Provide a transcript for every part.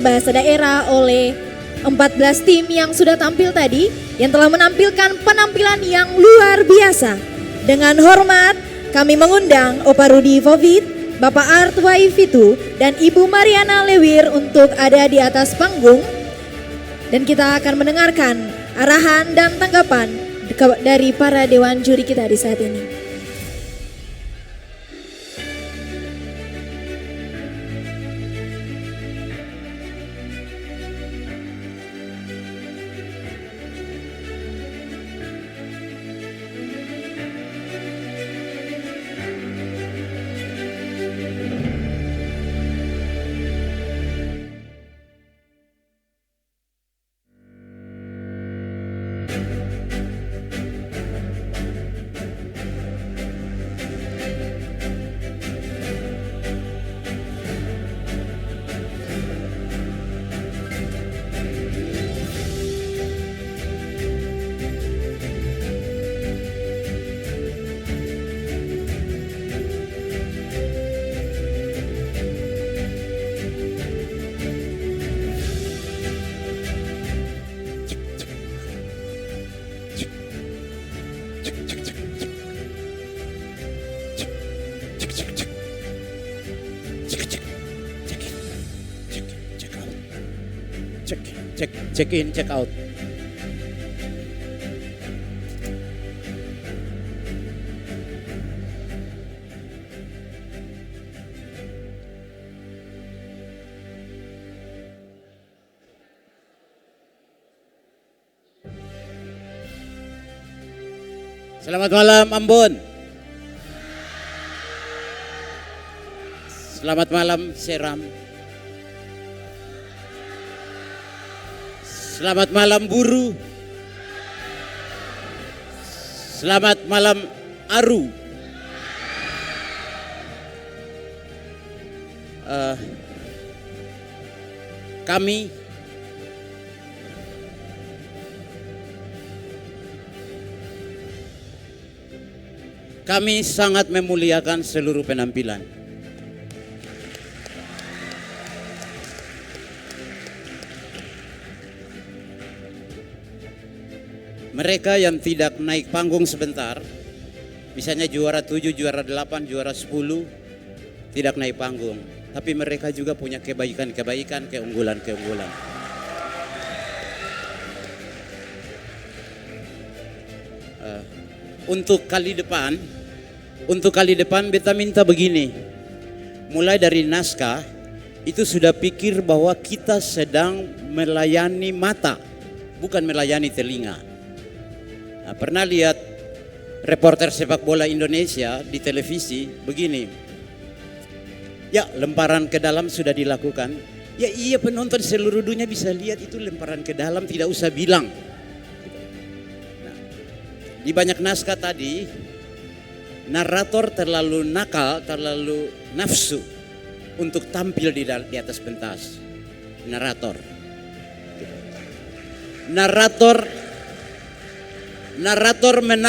Bahasa daerah oleh 14 tim yang sudah tampil tadi, yang telah menampilkan penampilan yang luar biasa. Dengan hormat kami mengundang Opa Rudi Vovit, Bapak Art Waifitu, dan Ibu Mariana Lewir untuk ada di atas panggung. Dan kita akan mendengarkan arahan dan tanggapan dari para dewan juri kita di saat ini. Check in, check out. Selamat malam Ambon. Selamat malam Seram. Selamat malam Buru. Selamat malam Aru. Kami sangat memuliakan seluruh penampilan. Mereka yang tidak naik panggung sebentar, misalnya juara 7, juara 8, juara 10, tidak naik panggung. Tapi mereka juga punya kebaikan-kebaikan, keunggulan-keunggulan. Untuk kali depan beta minta begini. Mulai dari naskah, itu sudah pikir bahwa kita sedang melayani mata, bukan melayani telinga. Nah, pernah lihat reporter sepak bola Indonesia di televisi begini. Ya, lemparan ke dalam sudah dilakukan. Ya iya, penonton seluruh dunia bisa lihat itu lemparan ke dalam, tidak usah bilang. Nah, di banyak naskah tadi, narator terlalu nakal, terlalu nafsu untuk tampil di atas pentas. Narator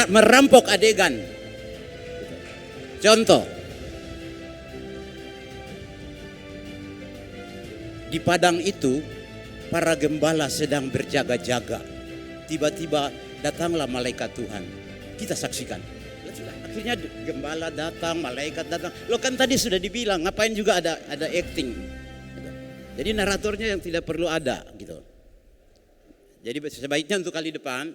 merampok adegan. Contoh, di padang itu para gembala sedang berjaga-jaga. Tiba-tiba datanglah malaikat Tuhan. Kita saksikan. Akhirnya gembala datang, malaikat datang. Lo kan tadi sudah dibilang, ngapain juga ada acting. Jadi naratornya yang tidak perlu ada gitu. Jadi sebaiknya untuk kali depan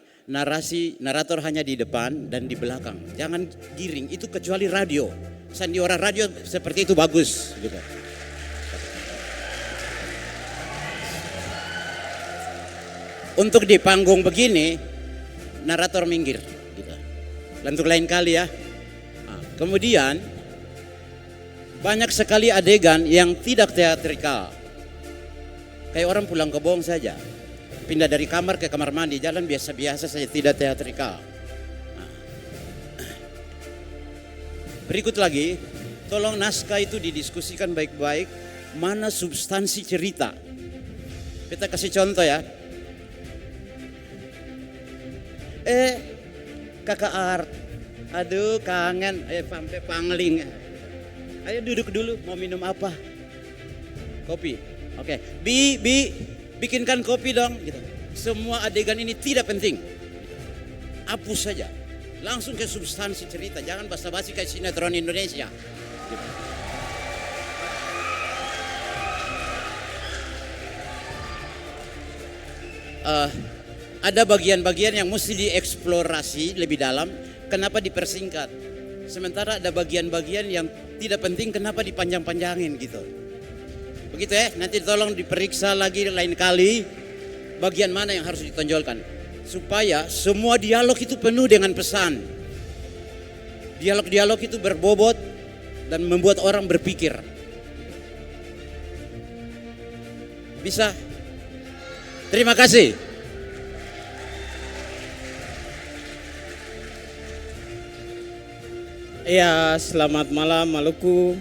narator hanya di depan dan di belakang. Jangan giring, itu kecuali radio. Sandiwara radio seperti itu bagus gitu. Untuk di panggung begini, narator minggir gitu. Untuk lain kali ya. Nah, kemudian banyak sekali adegan yang tidak teatrikal. Kayak orang pulang ke Bong saja. Pindah dari kamar ke kamar mandi, jalan biasa-biasa saja, tidak teatrikal. Nah. Berikut lagi, tolong naskah itu didiskusikan baik-baik, mana substansi cerita. Kita kasih contoh ya. Kakak Art, aduh kangen, sampai pangling. Ayo duduk dulu, mau minum apa? Kopi. Oke, bikinkan kopi dong. Gitu. Semua adegan ini tidak penting. Hapus saja. Langsung ke substansi cerita. Jangan basa-basi kayak sinetron Indonesia. Gitu. Ada bagian-bagian yang mesti dieksplorasi lebih dalam, kenapa dipersingkat? Sementara ada bagian-bagian yang tidak penting, kenapa dipanjang-panjangin gitu. Begitu ya, nanti tolong diperiksa lagi lain kali bagian mana yang harus ditonjolkan. Supaya semua dialog itu penuh dengan pesan. Dialog-dialog itu berbobot dan membuat orang berpikir. Bisa? Terima kasih. Ya, selamat malam Maluku.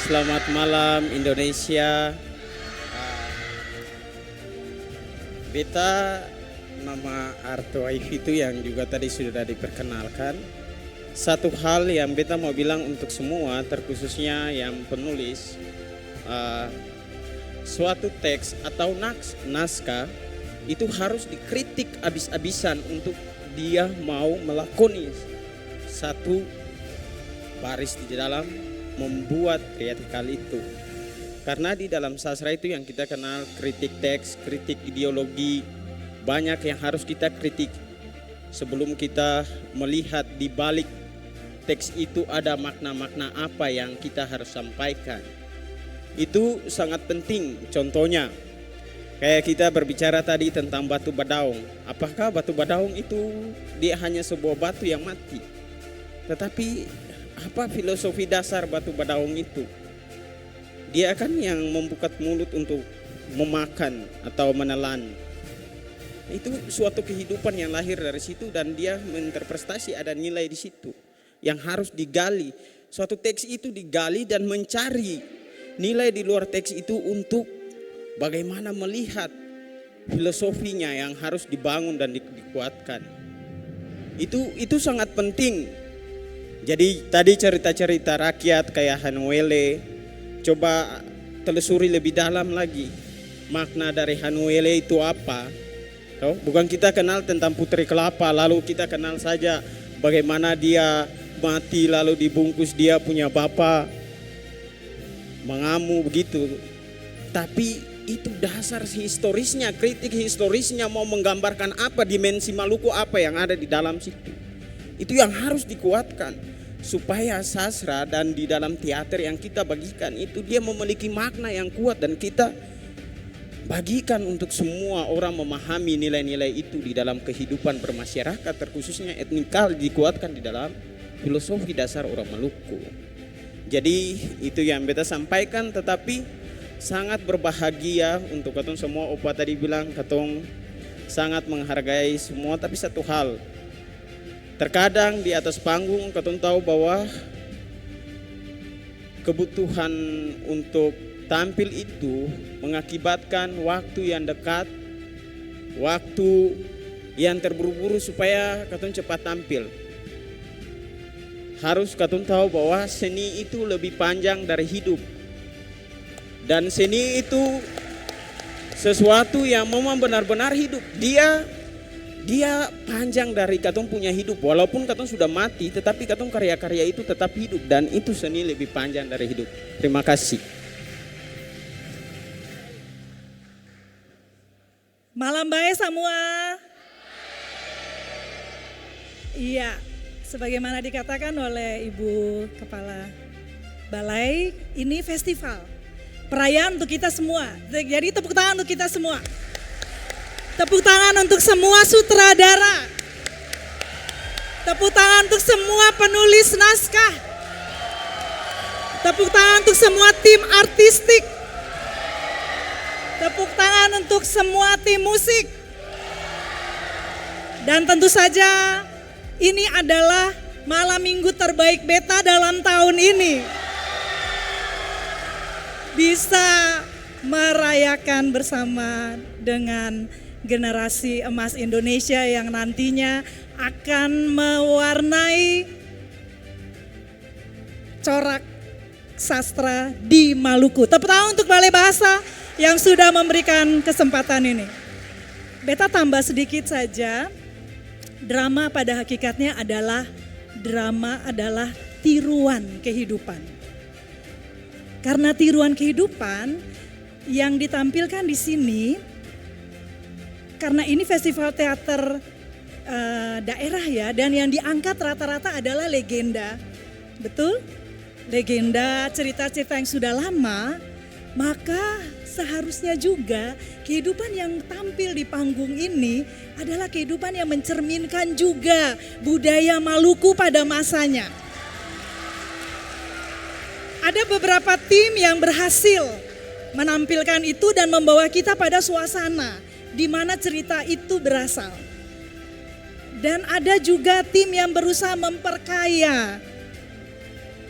Selamat malam Indonesia. Beta nama Arto Aif itu yang juga tadi sudah diperkenalkan. Satu hal yang beta mau bilang untuk semua, terkhususnya yang penulis, suatu teks atau naskah itu harus dikritik abis-abisan untuk dia mau melakoni satu baris di dalam membuat kritikal itu. Karena di dalam sastra itu yang kita kenal kritik teks, kritik ideologi, banyak yang harus kita kritik sebelum kita melihat di balik teks itu ada makna-makna apa yang kita harus sampaikan. Itu sangat penting. Contohnya kayak kita berbicara tadi tentang batu badaung. Apakah batu badaung itu dia hanya sebuah batu yang mati? Tetapi apa filosofi dasar batu badaung itu? Dia kan yang membuka mulut untuk memakan atau menelan. Itu suatu kehidupan yang lahir dari situ dan dia menginterpretasi ada nilai di situ yang harus digali. Suatu teks itu digali dan mencari nilai di luar teks itu untuk bagaimana melihat filosofinya yang harus dibangun dan dikuatkan. Itu sangat penting. Jadi tadi cerita-cerita rakyat kayak Hanuele, coba telusuri lebih dalam lagi makna dari Hanuele itu apa. Bukan kita kenal tentang Putri Kelapa lalu kita kenal saja bagaimana dia mati lalu dibungkus dia punya bapak mengamu begitu. Tapi itu dasar historisnya, kritik historisnya mau menggambarkan apa dimensi Maluku apa yang ada di dalam situ. Itu yang harus dikuatkan supaya sastra dan di dalam teater yang kita bagikan itu dia memiliki makna yang kuat dan kita bagikan untuk semua orang memahami nilai-nilai itu di dalam kehidupan bermasyarakat terkhususnya etnikal dikuatkan di dalam filosofi dasar orang Maluku. Jadi itu yang beta sampaikan, tetapi sangat berbahagia untuk katong semua. Opa tadi bilang katong sangat menghargai semua, tapi satu hal, terkadang di atas panggung katong tahu bahwa kebutuhan untuk tampil itu mengakibatkan waktu yang dekat, waktu yang terburu-buru supaya katong cepat tampil. Harus katong tahu bahwa seni itu lebih panjang dari hidup. Dan seni itu sesuatu yang memang benar-benar hidup. Dia panjang dari katong punya hidup. Walaupun katong sudah mati, tetapi katong karya-karya itu tetap hidup. Dan itu seni lebih panjang dari hidup. Terima kasih. Malam baik semua. Iya, sebagaimana dikatakan oleh Ibu Kepala Balai, ini festival. Perayaan untuk kita semua. Jadi tepuk tangan untuk kita semua. Tepuk tangan untuk semua sutradara. Tepuk tangan untuk semua penulis naskah. Tepuk tangan untuk semua tim artistik. Tepuk tangan untuk semua tim musik. Dan tentu saja ini adalah malam minggu terbaik beta dalam tahun ini. Bisa merayakan bersama dengan generasi emas Indonesia yang nantinya akan mewarnai corak sastra di Maluku. Tepuk tangan untuk Balai Bahasa yang sudah memberikan kesempatan ini. Beta tambah sedikit saja, drama pada hakikatnya adalah tiruan kehidupan. Karena tiruan kehidupan yang ditampilkan di sini, karena ini festival teater daerah ya, dan yang diangkat rata-rata adalah legenda, betul? Legenda, cerita-cerita yang sudah lama, maka seharusnya juga kehidupan yang tampil di panggung ini adalah kehidupan yang mencerminkan juga budaya Maluku pada masanya. Ada beberapa tim yang berhasil menampilkan itu dan membawa kita pada suasana di mana cerita itu berasal. Dan ada juga tim yang berusaha memperkaya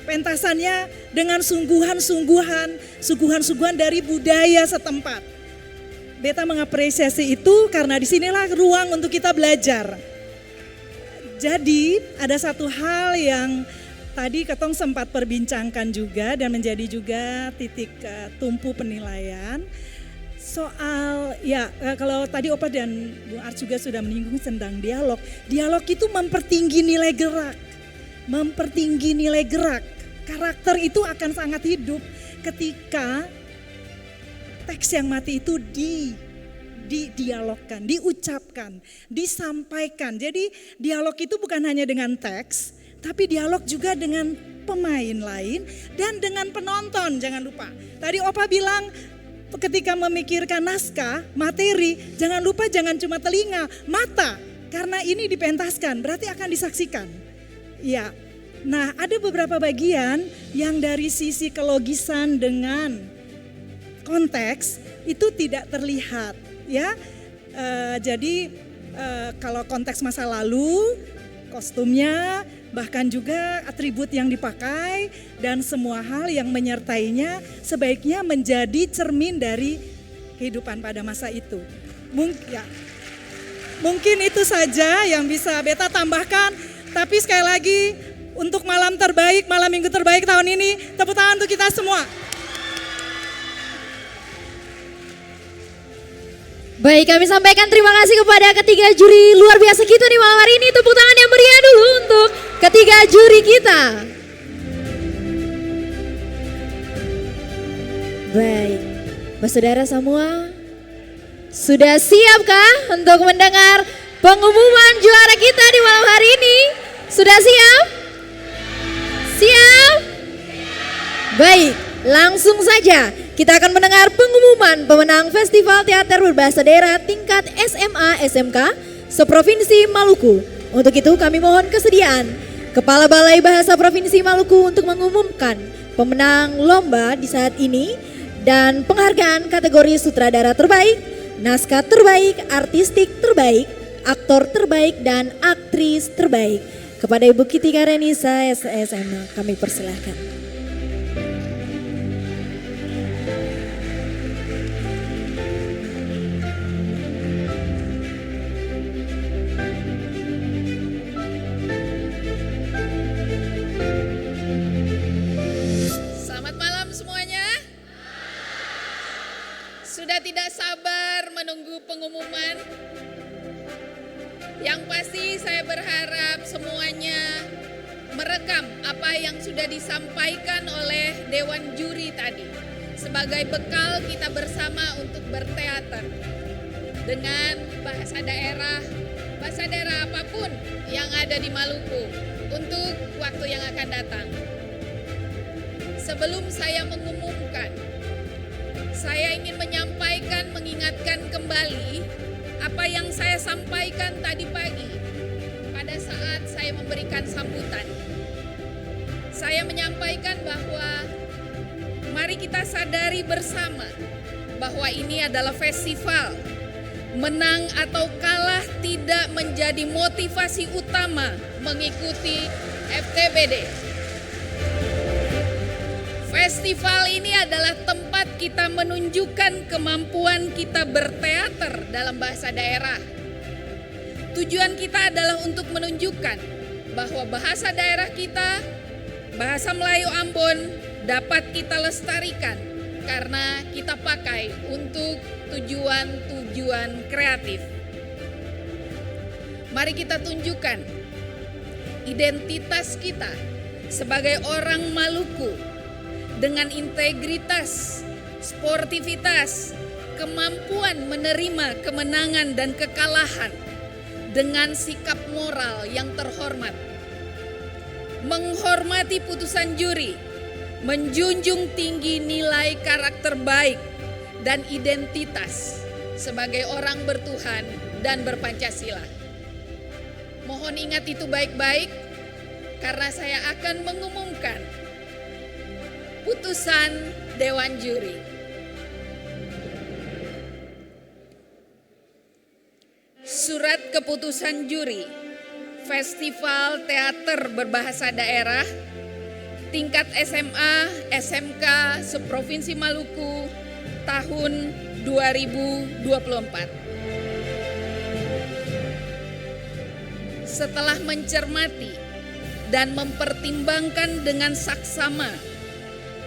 pentasannya dengan sungguhan-sungguhan dari budaya setempat. Beta mengapresiasi itu karena disinilah ruang untuk kita belajar. Jadi ada satu hal yang tadi Ketong sempat perbincangkan juga dan menjadi juga titik tumpu penilaian. Soal kalau tadi Opa dan Bung Ars juga sudah menyinggung tentang dialog. Dialog itu mempertinggi nilai gerak. Karakter itu akan sangat hidup ketika teks yang mati itu didialogkan, diucapkan, disampaikan. Jadi dialog itu bukan hanya dengan teks, tapi dialog juga dengan pemain lain dan dengan penonton, jangan lupa. Tadi Opa bilang ketika memikirkan naskah, materi, jangan lupa jangan cuma telinga, mata. Karena ini dipentaskan, berarti akan disaksikan. Ya, nah ada beberapa bagian yang dari sisi kelogisan dengan konteks itu tidak terlihat. Ya, jadi kalau konteks masa lalu, kostumnya, bahkan juga atribut yang dipakai dan semua hal yang menyertainya sebaiknya menjadi cermin dari kehidupan pada masa itu. Mungkin itu saja yang bisa Beta tambahkan, tapi sekali lagi untuk malam terbaik, malam minggu terbaik tahun ini, tepuk tangan untuk kita semua. Baik, kami sampaikan terima kasih kepada ketiga juri luar biasa kita di malam hari ini. Tepuk tangan yang meriah dulu untuk ketiga juri kita. Baik, saudara semua, sudah siapkah untuk mendengar pengumuman juara kita di malam hari ini? Sudah siap? Siap? Baik, langsung saja. Kita akan mendengar pengumuman pemenang Festival Teater Berbahasa Daerah tingkat SMA SMK seprovinsi Maluku. Untuk itu kami mohon kesediaan Kepala Balai Bahasa Provinsi Maluku untuk mengumumkan pemenang lomba di saat ini dan penghargaan kategori sutradara terbaik, naskah terbaik, artistik terbaik, aktor terbaik dan aktris terbaik. Kepada Ibu Kiti Karenisa SSM kami persilahkan. Tidak sabar menunggu pengumuman. Yang pasti saya berharap semuanya merekam apa yang sudah disampaikan oleh Dewan Juri tadi sebagai bekal kita bersama untuk berteater dengan bahasa daerah apapun yang ada di Maluku untuk waktu yang akan datang. Sebelum saya mengumumkan, saya ingin mengingatkan kembali apa yang saya sampaikan tadi pagi pada saat saya memberikan sambutan. Saya menyampaikan bahwa mari kita sadari bersama bahwa ini adalah festival. Menang atau kalah tidak menjadi motivasi utama mengikuti FTBD. Festival ini adalah tempat kita menunjukkan kemampuan kita berteater dalam bahasa daerah. Tujuan kita adalah untuk menunjukkan bahwa bahasa daerah kita, bahasa Melayu Ambon, dapat kita lestarikan karena kita pakai untuk tujuan-tujuan kreatif. Mari kita tunjukkan identitas kita sebagai orang Maluku dengan integritas, sportivitas, kemampuan menerima kemenangan dan kekalahan dengan sikap moral yang terhormat, menghormati putusan juri, menjunjung tinggi nilai karakter baik dan identitas sebagai orang bertuhan dan berpancasila. Mohon ingat itu baik-baik karena saya akan mengumumkan putusan Dewan Juri. Surat keputusan juri Festival Teater Berbahasa Daerah tingkat SMA, SMK seprovinsi Maluku tahun 2024. Setelah mencermati dan mempertimbangkan dengan saksama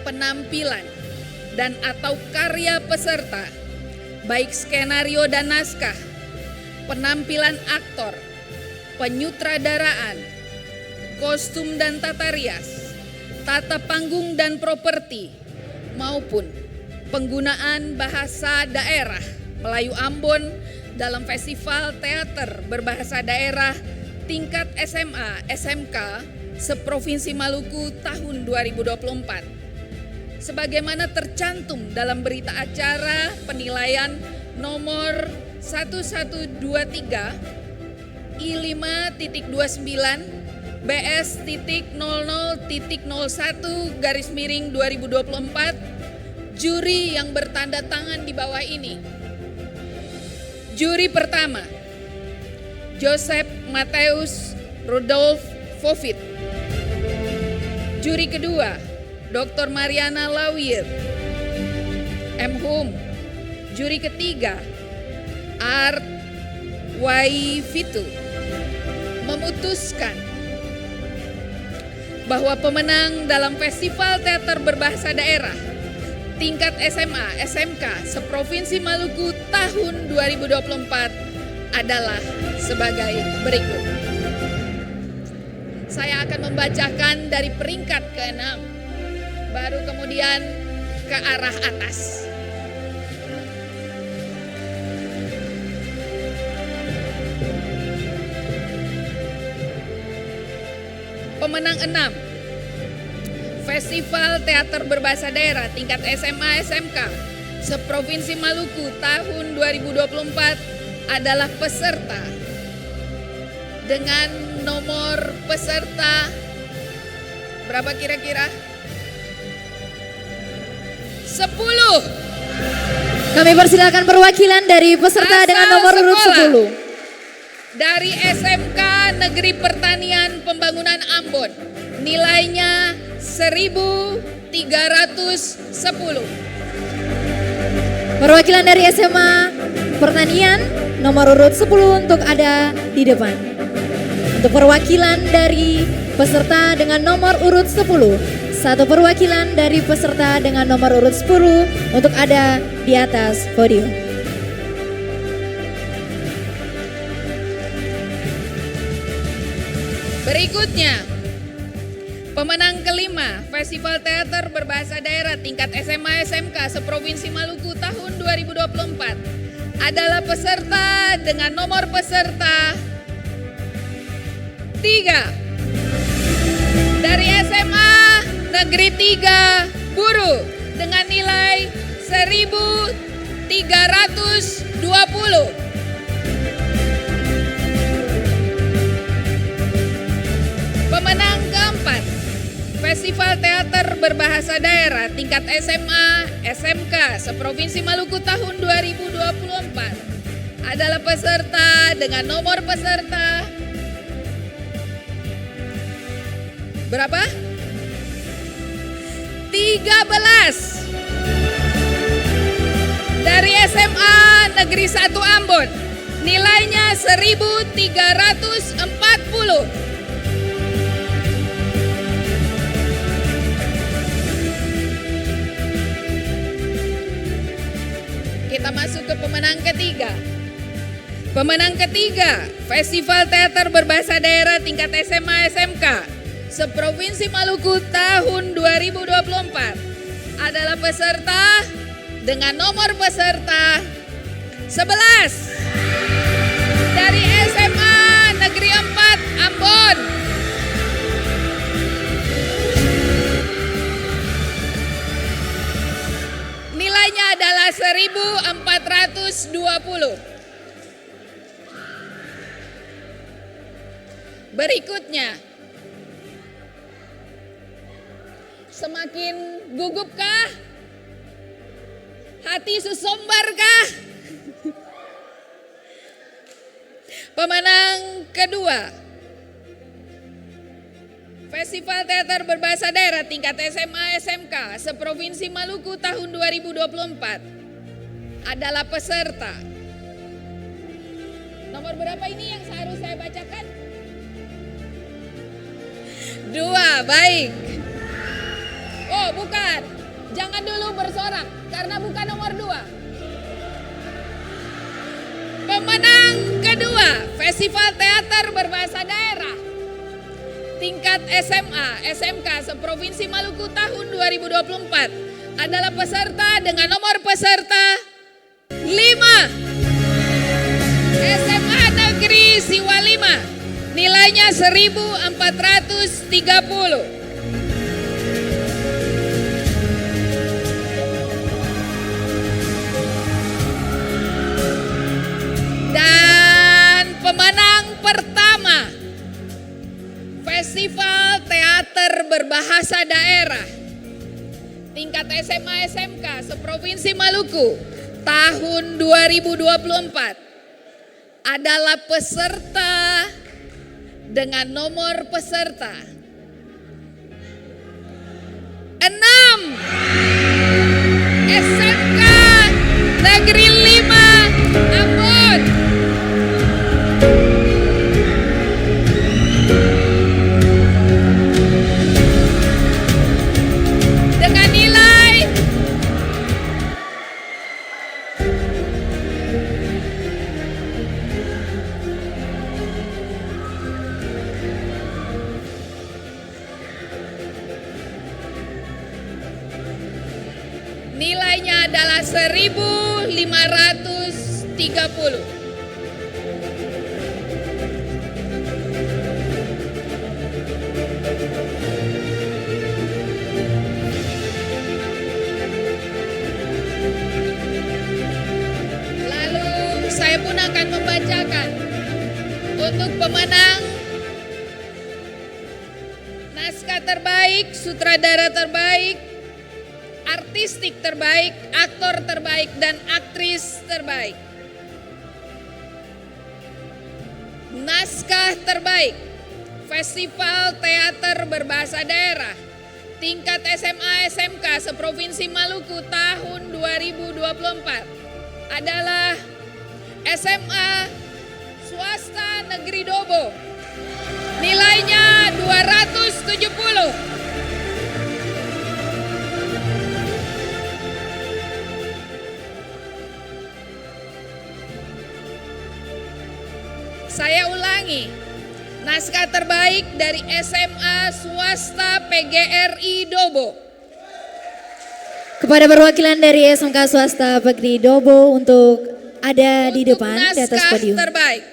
penampilan dan atau karya peserta, baik skenario dan naskah, penampilan aktor, penyutradaraan, kostum dan tata rias, tata panggung dan properti, maupun penggunaan bahasa daerah Melayu Ambon dalam Festival Teater Berbahasa Daerah tingkat SMA, SMK seprovinsi Maluku tahun 2024. Sebagaimana tercantum dalam berita acara penilaian nomor 1123 I5.29 BS.00.01/2024, juri yang bertanda tangan di bawah ini. Juri pertama, Joseph Mateus Rudolf Fovit. Juri kedua, Dr. Mariana Lawir, M.Hum. Juri ketiga, Art Waifitu, memutuskan bahwa pemenang dalam Festival Teater Berbahasa Daerah tingkat SMA, SMK seprovinsi Maluku tahun 2024 adalah sebagai berikut. Saya akan membacakan dari peringkat ke-6, baru kemudian ke arah atas. Pemenang 6, Festival Teater Berbahasa Daerah tingkat SMA SMK seprovinsi Maluku tahun 2024 adalah peserta dengan nomor peserta berapa kira-kira? 10. Kami persilakan perwakilan dari peserta dengan nomor urut 10. Dari SMK Negeri Pertanian Pembangunan Ambon, nilainya 1.310. Perwakilan dari SMA Pertanian nomor urut 10 untuk ada di depan. Untuk perwakilan dari peserta dengan nomor urut 10, satu perwakilan dari peserta dengan nomor urut 10 untuk ada di atas podium. Berikutnya, pemenang kelima Festival Teater Berbahasa Daerah tingkat SMA SMK seprovinsi Maluku tahun 2024 adalah peserta dengan nomor peserta 3 dari SMA Negeri 3 Buru dengan nilai 1.320. Pemenang keempat, Festival Teater Berbahasa Daerah tingkat SMA, SMK seprovinsi Maluku tahun 2024 adalah peserta dengan nomor peserta berapa? 13 dari SMA Negeri 1 Ambon, nilainya 1.340. kita masuk ke pemenang ketiga. Pemenang ketiga, Festival Teater Berbahasa Daerah tingkat SMA SMK seprovinsi Maluku tahun 2024 adalah peserta dengan nomor peserta 11 dari SMA Negeri 4 Ambon. Nilainya adalah 1420. Berikutnya, semakin gugupkah? Hati sesombarkah? Pemenang kedua, Festival Teater Berbahasa Daerah tingkat SMA SMK seprovinsi Maluku tahun 2024 adalah peserta. Nomor berapa ini yang seharusnya saya bacakan? 2, baik. Oh bukan, jangan dulu bersorak karena bukan nomor 2. Pemenang kedua, Festival Teater Berbahasa Daerah tingkat SMA SMK seprovinsi Maluku tahun 2024 adalah peserta dengan nomor peserta 5, SMA Negeri Siwa 5. Nilainya 1430. Dan pemenang pertama, Festival Teater Berbahasa Daerah tingkat SMA SMK seprovinsi Maluku tahun 2024 adalah peserta dengan nomor peserta 6, SMK Negeri 5 Ambon. Dengan nilai nilainya adalah 1530. Lalu saya pun akan membacakan untuk pemenang naskah terbaik, sutradara terbaik, artistik terbaik, aktor terbaik, dan aktris terbaik. Naskah terbaik, Festival Teater Berbahasa Daerah tingkat SMA SMK seprovinsi Maluku tahun 2024 adalah SMA Swasta Negeri Dobo. Nilainya 270. Saya ulangi, naskah terbaik dari SMA Swasta PGRI Dobo. Kepada perwakilan dari SMK Swasta PGRI Dobo untuk ada di Untuk depan di atas naskah podium. terbaik,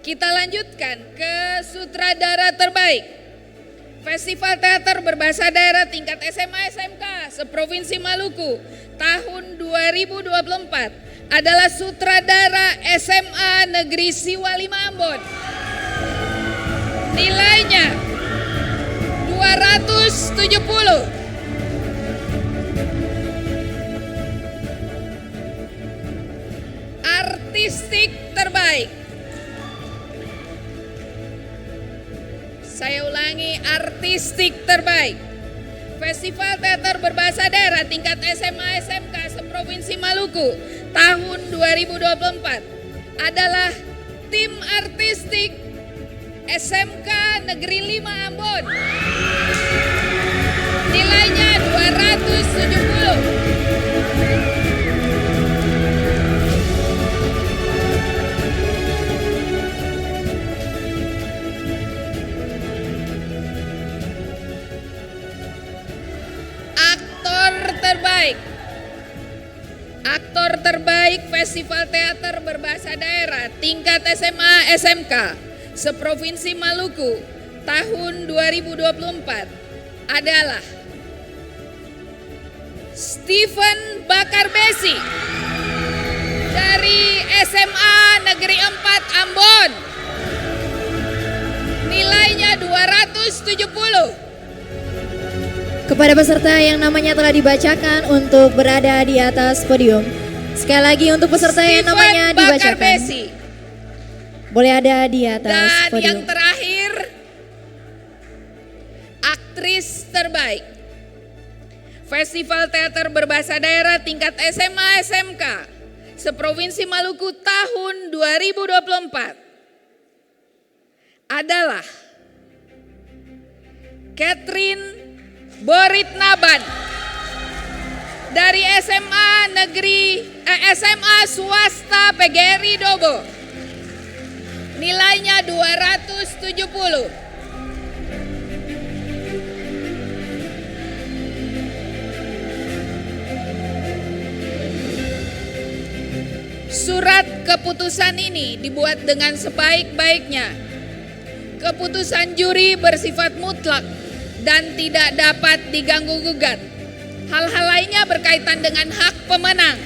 kita lanjutkan ke sutradara terbaik. Festival Teater Berbahasa Daerah tingkat SMA SMK seprovinsi Maluku tahun 2024 adalah sutradara SMA Negeri Siwa 5 Ambon. Nilainya 270. Artistik terbaik, saya ulangi, artistik terbaik. Festival Teater Berbahasa Daerah tingkat SMA SMK seprovinsi Maluku tahun 2024 adalah tim artistik SMK Negeri 5 Ambon. Nilainya 270. Aktor terbaik. Aktor terbaik Festival Teater Berbahasa Daerah tingkat SMA SMK seprovinsi Maluku tahun 2024 adalah Stephen Bakarbesi dari SMA Negeri 4 Ambon. Nilainya 270. Kepada peserta yang namanya telah dibacakan untuk berada di atas podium. Sekali lagi untuk peserta yang namanya Stephen dibacakan. Bakarbesi. Boleh ada di atas Dan podium. yang terakhir, aktris terbaik Festival Teater Berbahasa Daerah tingkat SMA SMK seprovinsi Maluku tahun 2024 adalah Catherine Boritnaban dari SMA Swasta PGRI Dobo. Nilainya 270. Surat keputusan ini dibuat dengan sebaik-baiknya. Keputusan juri bersifat mutlak dan tidak dapat diganggu-gugat. Hal-hal lainnya berkaitan dengan hak pemenang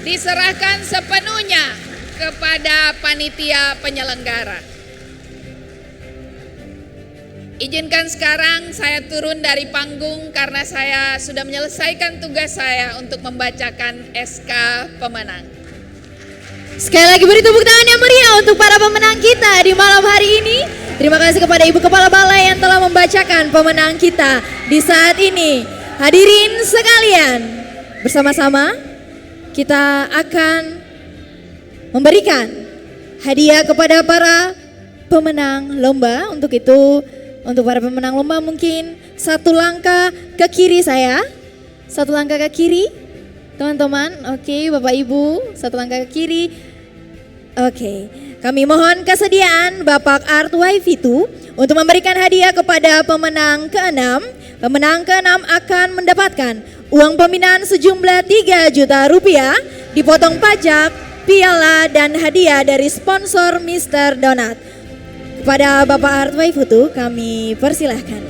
diserahkan sepenuhnya kepada panitia penyelenggara. Izinkan sekarang saya turun dari panggung karena saya sudah menyelesaikan tugas saya untuk membacakan SK pemenang. Sekali lagi beri tepuk tangan yang meriah untuk para pemenang kita di malam hari ini. Terima kasih kepada Ibu Kepala Balai yang telah membacakan pemenang kita di saat ini. Hadirin sekalian, bersama-sama kita akan memberikan hadiah kepada para pemenang lomba. Untuk itu, untuk para pemenang lomba mungkin satu langkah ke kiri saya. Satu langkah ke kiri, teman-teman. Oke, Bapak Ibu, satu langkah ke kiri. Oke, kami mohon kesediaan Bapak Art Waifitu untuk memberikan hadiah kepada pemenang ke-6. Pemenang ke-6 akan mendapatkan uang pembinaan sejumlah 3 juta rupiah, dipotong pajak, piala dan hadiah dari sponsor Mr. Donat. Kepada Bapak Art Waifitu kami persilahkan.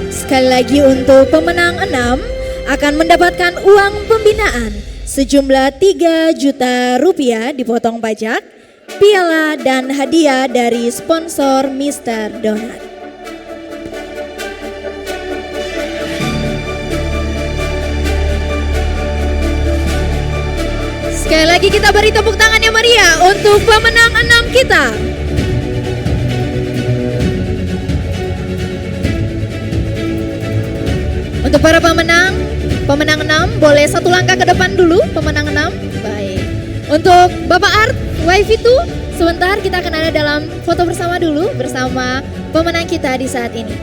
Sekali lagi untuk pemenang 6 akan mendapatkan uang pembinaan sejumlah 3 juta rupiah dipotong pajak, piala dan hadiah dari sponsor Mr. Donat. Sekali lagi kita beri tepuk tangan yang meriah untuk pemenang 6 kita. Untuk para pemenang 6 boleh satu langkah ke depan dulu, pemenang 6. Baik. Untuk Bapak Art Waifitu, sebentar kita akan ada dalam foto bersama dulu bersama pemenang kita di saat ini.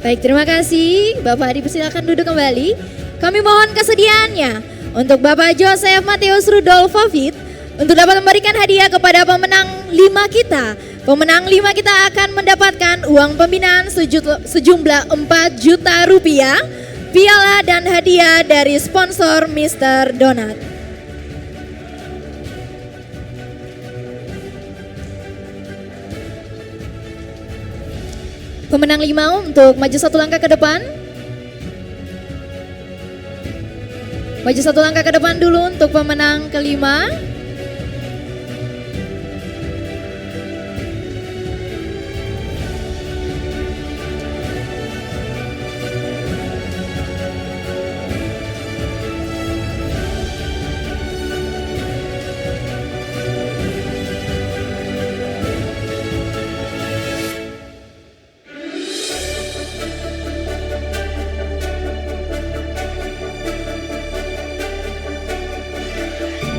Baik, terima kasih. Bapak dipersilakan duduk kembali. Kami mohon kesediaannya untuk Bapak Joseph Matius Rudolf Fovit untuk dapat memberikan hadiah kepada pemenang 5 kita. Pemenang 5 kita akan mendapatkan uang pembinaan sejumlah 4 juta rupiah, piala dan hadiah dari sponsor Mr. Donat. Pemenang 5 untuk maju satu langkah ke depan. Maju satu langkah ke depan dulu untuk pemenang kelima.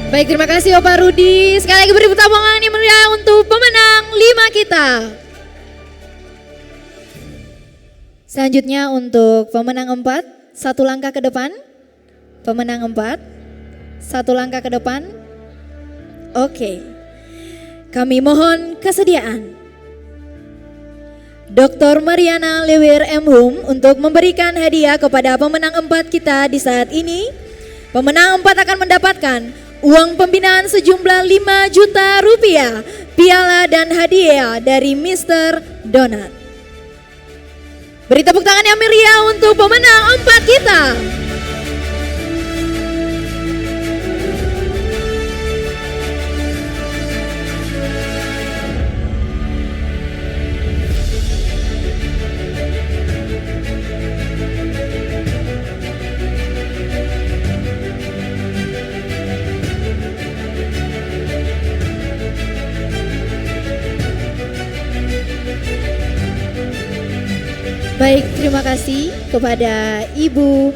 Baik, terima kasih Bapak Rudi. Sekali lagi beri tepuk tangan yang meriah untuk pemenang 5 kita. Selanjutnya untuk pemenang 4, satu langkah ke depan. Pemenang 4, satu langkah ke depan. Oke. Kami mohon kesediaan Dr. Mariana Lewir M. Hum untuk memberikan hadiah kepada pemenang 4 kita di saat ini. Pemenang 4 akan mendapatkan uang pembinaan sejumlah 5 juta rupiah, piala dan hadiah dari Mr. Donat. Beri tepuk tangan yang meriah untuk pemenang 4 kita. Baik, terima kasih kepada Ibu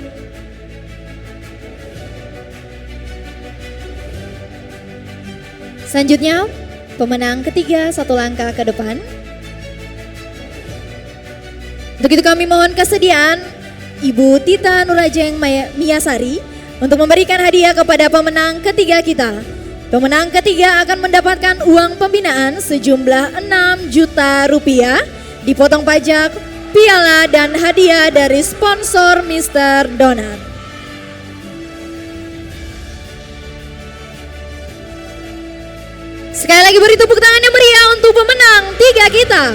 Selanjutnya, pemenang ketiga satu langkah ke depan. Untuk itu kami mohon kesediaan Ibu Tita Nurajeng Miyasari untuk memberikan hadiah kepada pemenang ketiga kita. Pemenang ketiga akan mendapatkan uang pembinaan sejumlah 6 juta rupiah, dipotong pajak, piala dan hadiah dari sponsor Mr. Donat. Sekali lagi beri tepuk tangan yang meriah untuk pemenang tiga kita.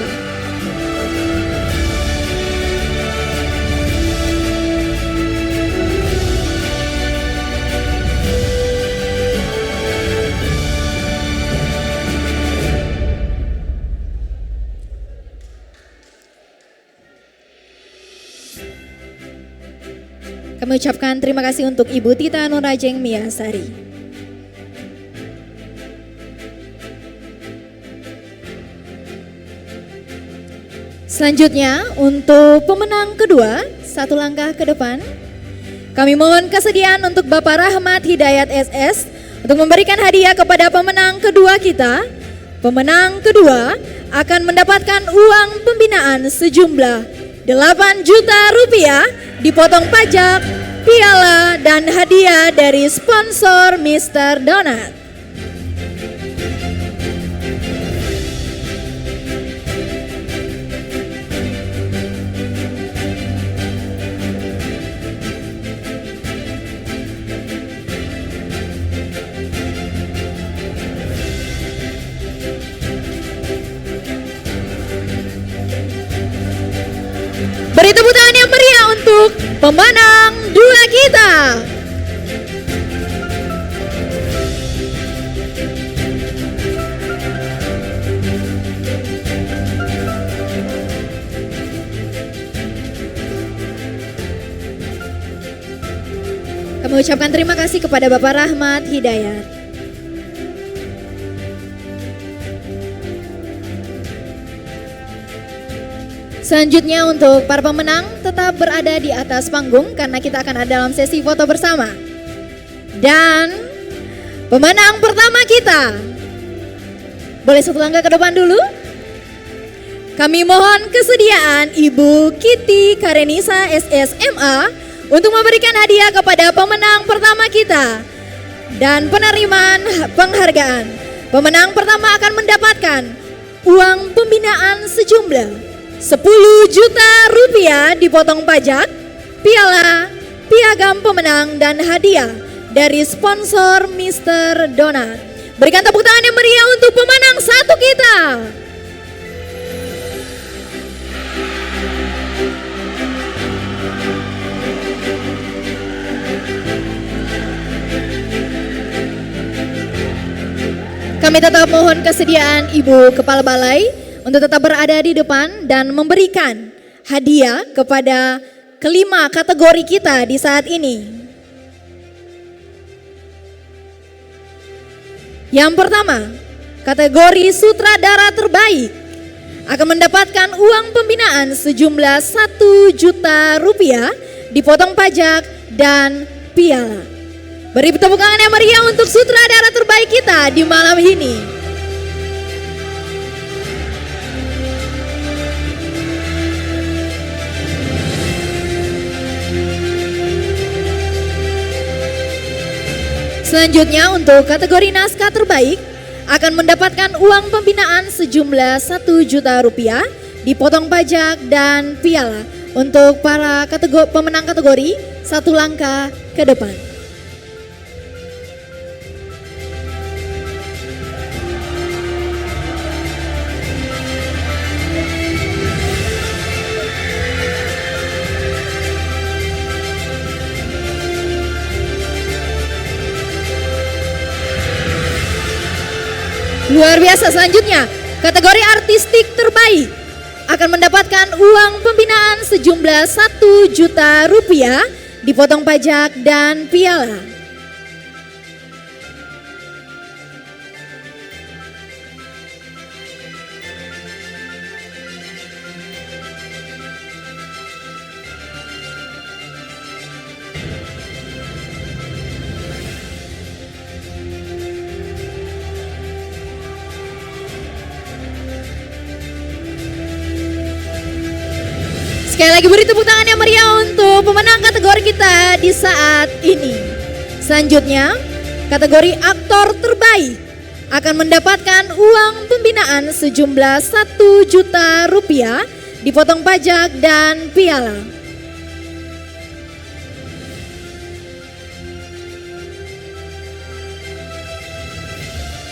Kami ucapkan terima kasih untuk Ibu Tita Nurajeng Miyasari. Selanjutnya untuk pemenang kedua, satu langkah ke depan. Kami mohon kesediaan untuk Bapak Rahmat Hidayat SS untuk memberikan hadiah kepada pemenang kedua kita. Pemenang kedua akan mendapatkan uang pembinaan sejumlah 8 juta rupiah, dipotong pajak, piala dan hadiah dari sponsor Mr. Donat. Beri tepuk tangan yang meriah untuk pemenang dua kita. Kami ucapkan terima kasih kepada Bapak Rahmat Hidayat. Selanjutnya untuk para pemenang tetap berada di atas panggung karena kita akan ada dalam sesi foto bersama. Dan pemenang pertama kita, boleh satu langkah ke depan dulu. Kami mohon kesediaan Ibu Kitty Karenisa SSMA untuk memberikan hadiah kepada pemenang pertama kita dan penerimaan penghargaan. Pemenang pertama akan mendapatkan uang pembinaan sejumlah 10 juta rupiah dipotong pajak, piala, piagam pemenang dan hadiah dari sponsor Mr. Donat. Berikan tepuk tangan yang meriah untuk pemenang satu kita. Kami tetap mohon kesediaan Ibu Kepala Balai untuk tetap berada di depan dan memberikan hadiah kepada kelima kategori kita di saat ini. Yang pertama, kategori sutradara terbaik akan mendapatkan uang pembinaan sejumlah 1 juta rupiah, dipotong pajak dan piala. Beri tepuk tangan yang meriah untuk sutradara terbaik kita di malam ini. Selanjutnya untuk kategori naskah terbaik akan mendapatkan uang pembinaan sejumlah 1 juta rupiah, dipotong pajak dan piala untuk para pemenang kategori satu langkah ke depan. Luar biasa, selanjutnya kategori artistik terbaik akan mendapatkan uang pembinaan sejumlah 1 juta rupiah, dipotong pajak dan piala. Sekali lagi beri tepuk tangan yang meriah untuk pemenang kategori kita di saat ini. Selanjutnya, kategori aktor terbaik akan mendapatkan uang pembinaan sejumlah 1 juta rupiah, dipotong pajak dan piala.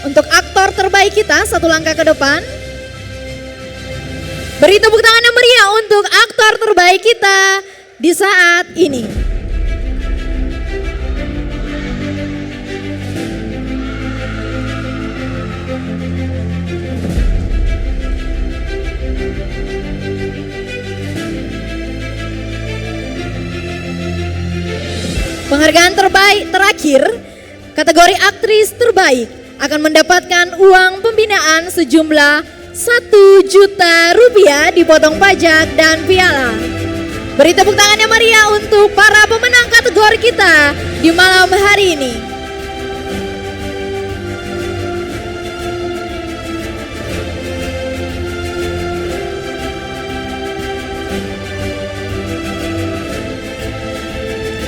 Untuk aktor terbaik kita satu langkah ke depan. Beri tepuk tangan yang meriah untuk aktor terbaik kita di saat ini. Penghargaan terbaik terakhir, kategori aktris terbaik akan mendapatkan uang pembinaan sejumlah 1 juta rupiah, dipotong pajak dan piala. Beri tepuk tangan yang meriah untuk para pemenang kategori kita di malam hari ini.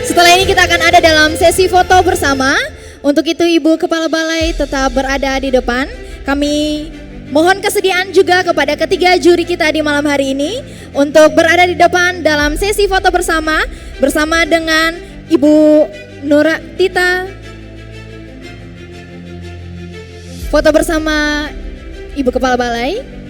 Setelah ini kita akan ada dalam sesi foto bersama. Untuk itu Ibu Kepala Balai tetap berada di depan. Kami mohon kesediaan juga kepada ketiga juri kita di malam hari ini untuk berada di depan dalam sesi foto bersama dengan Ibu Nura Tita. Foto bersama Ibu Kepala Balai.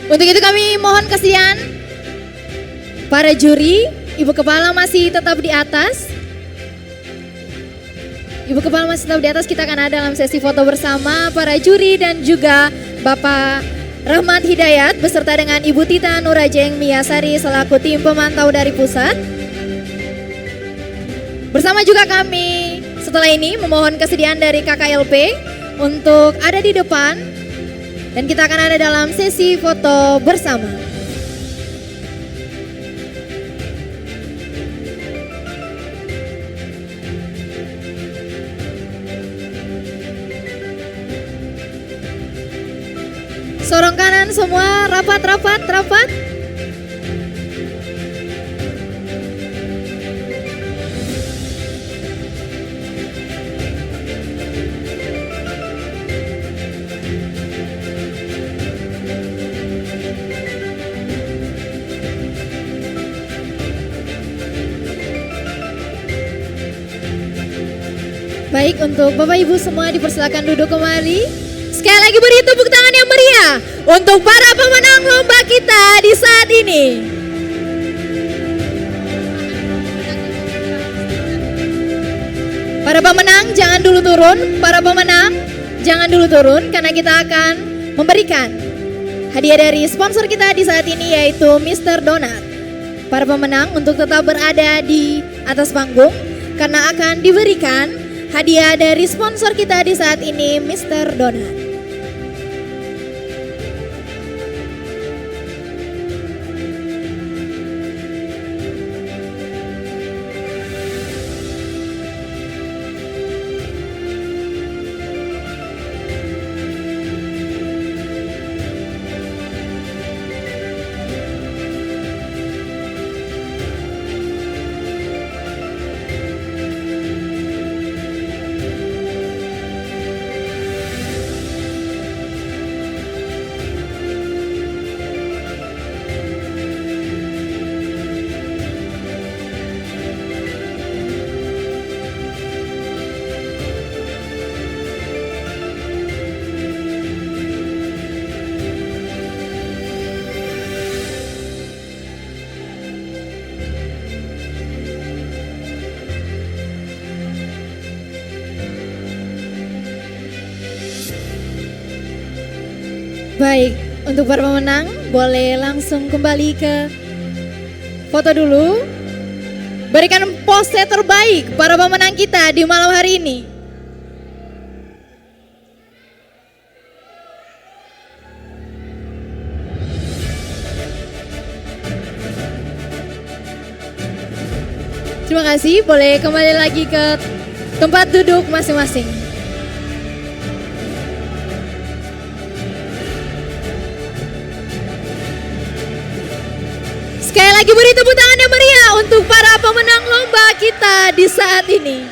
Untuk itu kami mohon kesediaan para juri, Ibu Kepala masih tetap di atas. Ibu Kepala masih tetap di atas, kita akan ada dalam sesi foto bersama para juri dan juga Bapak Rahmat Hidayat beserta dengan Ibu Tita Nurajeng Miyasari selaku tim pemantau dari pusat. Bersama juga kami setelah ini memohon kesediaan dari KKLP untuk ada di depan. Dan kita akan ada dalam sesi foto bersama. Sorong kanan semua, rapat. Baik, untuk Bapak Ibu semua dipersilakan duduk kembali. Sekali lagi beri tepuk tangan yang meriah untuk para pemenang lomba kita di saat ini. pemenang jangan dulu turun, para pemenang jangan dulu turun karena kita akan memberikan hadiah dari sponsor kita di saat ini yaitu Mr. Donat. Para pemenang untuk tetap berada di atas panggung karena akan diberikan hadiah dari sponsor kita di saat ini Mr. Donat. Baik, untuk para pemenang boleh langsung kembali ke foto dulu. Berikan pose terbaik para pemenang kita di malam hari ini. Terima kasih, boleh kembali lagi ke tempat duduk masing-masing. Sekali lagi beri tepuk tangan yang meriah untuk para pemenang lomba kita di saat ini.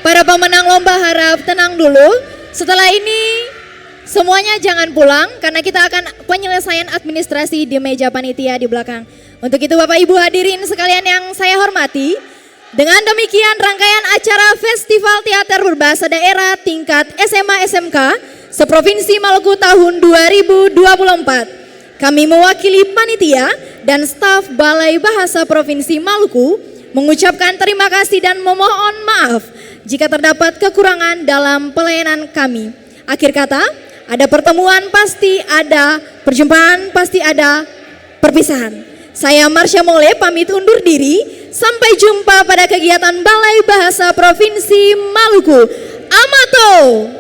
Para pemenang lomba harap tenang dulu. Setelah ini semuanya jangan pulang karena kita akan penyelesaian administrasi di meja panitia di belakang. Untuk itu Bapak Ibu hadirin sekalian yang saya hormati, dengan demikian rangkaian acara Festival Teater Berbahasa Daerah tingkat SMA SMK seprovinsi Maluku tahun 2024. Kami mewakili panitia dan staf Balai Bahasa Provinsi Maluku mengucapkan terima kasih dan memohon maaf jika terdapat kekurangan dalam pelayanan kami. Akhir kata, ada pertemuan pasti ada, perjumpaan pasti ada, perpisahan. Saya Marsha Mole pamit undur diri. Sampai jumpa pada kegiatan Balai Bahasa Provinsi Maluku. Amato.